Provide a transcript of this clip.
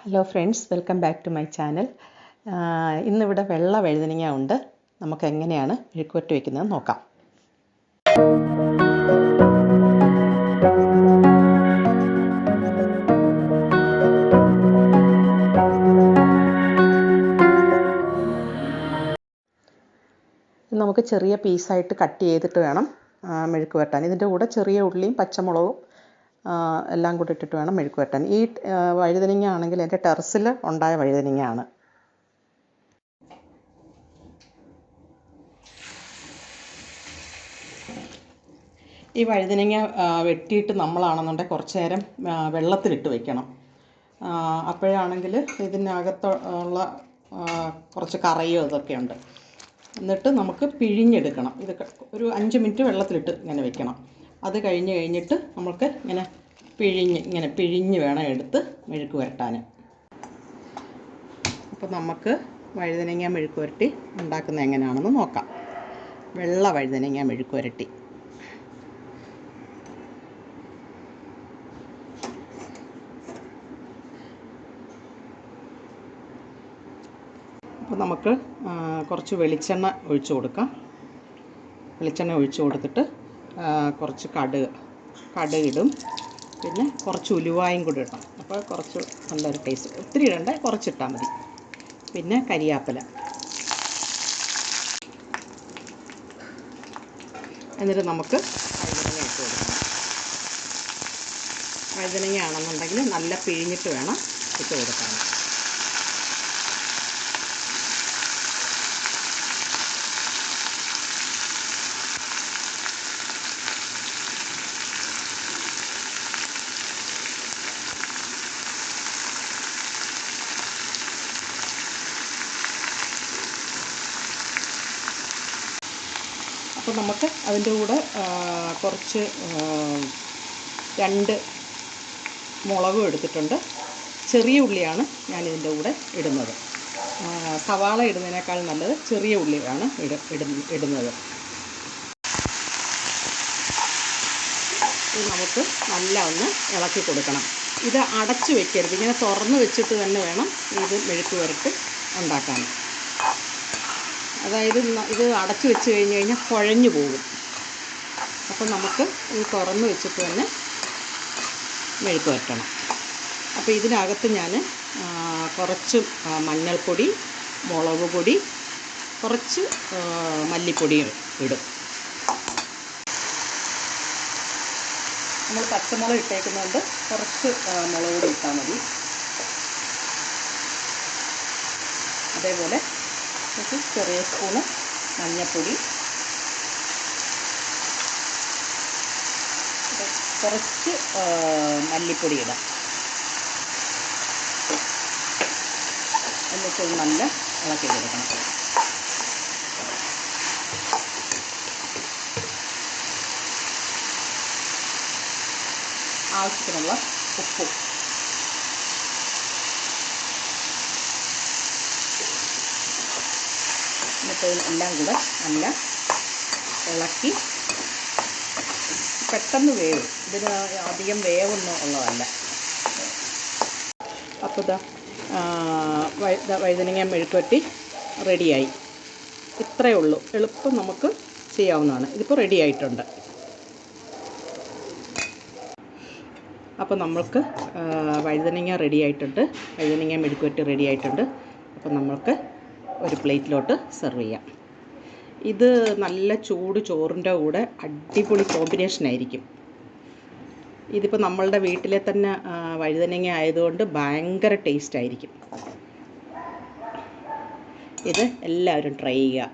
Hello friends, welcome back to my channel. ഇന്നിവിടെ വെള്ള വഴുതനങ്ങ ഉണ്ട്. നമുക്ക് എങ്ങനെയാണ് മെഴുക്കുവരട്ടി വയ്ക്കുന്നത് നോക്കാം. നമുക്ക് ചെറിയ പീസായിട്ട് കട്ട് ചെയ്തിട്ട് വേണം മെഴുക്ക് വരട്ടാൻ. ഇതിൻ്റെ കൂടെ ചെറിയ ഉള്ളിയും പച്ചമുളകും എല്ലാം കൂടി ഇട്ടിട്ട് വേണം മെഴുക്ക് വരട്ടാൻ. ഈ വഴുതനങ്ങ ആണെങ്കിൽ എൻ്റെ ടെറസിൽ ഉണ്ടായ വഴുതനങ്ങയാണ്. ഈ വഴുതനങ്ങ വെട്ടിയിട്ട് നമ്മളാണെന്നുണ്ടെങ്കിൽ കുറച്ച് നേരം വെള്ളത്തിലിട്ട് വയ്ക്കണം. അപ്പോഴാണെങ്കിൽ ഇതിനകത്തുള്ള കുറച്ച് കറയോ ഇതൊക്കെ ഉണ്ട്. എന്നിട്ട് നമുക്ക് പിഴിഞ്ഞെടുക്കണം. ഇത് ഒരു 5 മിനിറ്റ് വെള്ളത്തിലിട്ട് ഇങ്ങനെ വെക്കണം. അത് കഴിഞ്ഞിട്ട് നമുക്ക് ഇങ്ങനെ പിഴിഞ്ഞ് വേണം എടുത്ത് മെഴുക്ക് വരട്ടാൻ. അപ്പോൾ നമുക്ക് വഴുതനങ്ങ മെഴുക്ക് വരട്ടി ഉണ്ടാക്കുന്നത് എങ്ങനെയാണെന്ന് നോക്കാം. വെള്ള വഴുതനങ്ങ മെഴുക്ക് വരട്ടി. അപ്പോൾ നമുക്ക് കുറച്ച് വെളിച്ചെണ്ണ ഒഴിച്ചു കൊടുക്കാം. വെളിച്ചെണ്ണ ഒഴിച്ചു കൊടുത്തിട്ട് കുറച്ച് കടുകിടും. പിന്നെ കുറച്ച് ഉലുവായും കൂടി ഇടണം. അപ്പോൾ കുറച്ച് നല്ലൊരു ടേസ്റ്റ്. ഒത്തിരി ഇടണ്ട, കുറച്ചിട്ടാൽ മതി. പിന്നെ കരിയാപ്പില. എന്നിട്ട് നമുക്ക് വഴുതനങ്ങ ഇട്ട് കൊടുക്കണം. വഴുതനങ്ങ ആണെന്നുണ്ടെങ്കിൽ നല്ല പിഴിഞ്ഞിട്ട് വേണം ഇട്ട് കൊടുക്കാൻ. അപ്പോൾ നമുക്ക് അതിൻ്റെ കൂടെ കുറച്ച് 2 മുളകും എടുത്തിട്ടുണ്ട്. ചെറിയ ഉള്ളിയാണ് ഞാനിതിൻ്റെ കൂടെ ഇടുന്നത്. സവാള ഇടുന്നതിനേക്കാൾ നല്ലത് ചെറിയ ഉള്ളിയാണ് ഇടുന്നത്. ഇത് നമുക്ക് നല്ല ഒന്ന് ഇളക്കി കൊടുക്കണം. ഇത് അടച്ചു വെക്കരുത്. ഇങ്ങനെ തുറന്ന് വെച്ചിട്ട് തന്നെ വേണം ഇത് മെഴുക്ക് വരട്ടി ഉണ്ടാക്കാൻ. അതായത് ഇത് അടച്ചു വെച്ച് കഴിഞ്ഞാൽ കുഴഞ്ഞു പോകും. അപ്പം നമുക്ക് ഇത് തുറന്ന് വെച്ചിട്ട് തന്നെ മെഴുക്ക് വരട്ടണം. അപ്പോൾ ഇതിനകത്ത് ഞാൻ കുറച്ച് മഞ്ഞൾപ്പൊടി, മുളക് പൊടി, കുറച്ച് മല്ലിപ്പൊടി ഇടും. നമ്മൾ പച്ചമുളക് ഇട്ടേക്കുന്നതുകൊണ്ട് കുറച്ച് മുളക് പൊടി ഇട്ടാൽ മതി. അതേപോലെ ചെറിയ സ്പൂണ് മഞ്ഞൾപ്പൊടി, കുറച്ച് മല്ലിപ്പൊടി ഇടാം. എന്നിട്ട് നല്ല ഇളക്കി കൊടുക്കണം. ആവശ്യത്തിനുള്ള ഉപ്പും. എന്നിട്ട് എല്ലാം കൂടെ നല്ല ഇളക്കി പെട്ടെന്ന് വേവും. ഇതിന് അധികം വേവൊന്നും ഉള്ളതല്ല. അപ്പോൾ വഴുതനങ്ങ മെഴുക്കുവരട്ടി റെഡിയായി. ഇത്രയേ ഉള്ളൂ. എളുപ്പം നമുക്ക് ചെയ്യാവുന്നതാണ്. ഇതിപ്പോൾ റെഡി ആയിട്ടുണ്ട്. അപ്പോൾ നമ്മൾക്ക് വഴുതനങ്ങ റെഡി ആയിട്ടുണ്ട്. വഴുതനങ്ങ മെഴുക്കുവരട്ടി റെഡി ആയിട്ടുണ്ട്. അപ്പോൾ നമ്മൾക്ക് ഒരു പ്ലേറ്റിലോട്ട് സെർവ് ചെയ്യാം. ഇത് നല്ല ചൂട് ചോറിൻ്റെ കൂടെ അടിപൊളി കോമ്പിനേഷനായിരിക്കും. ഇതിപ്പോൾ നമ്മളുടെ വീട്ടിലെ തന്നെ വഴുതനങ്ങ ആയതുകൊണ്ട് ഭയങ്കര ടേസ്റ്റായിരിക്കും. ഇത് എല്ലാവരും ട്രൈ ചെയ്യുക.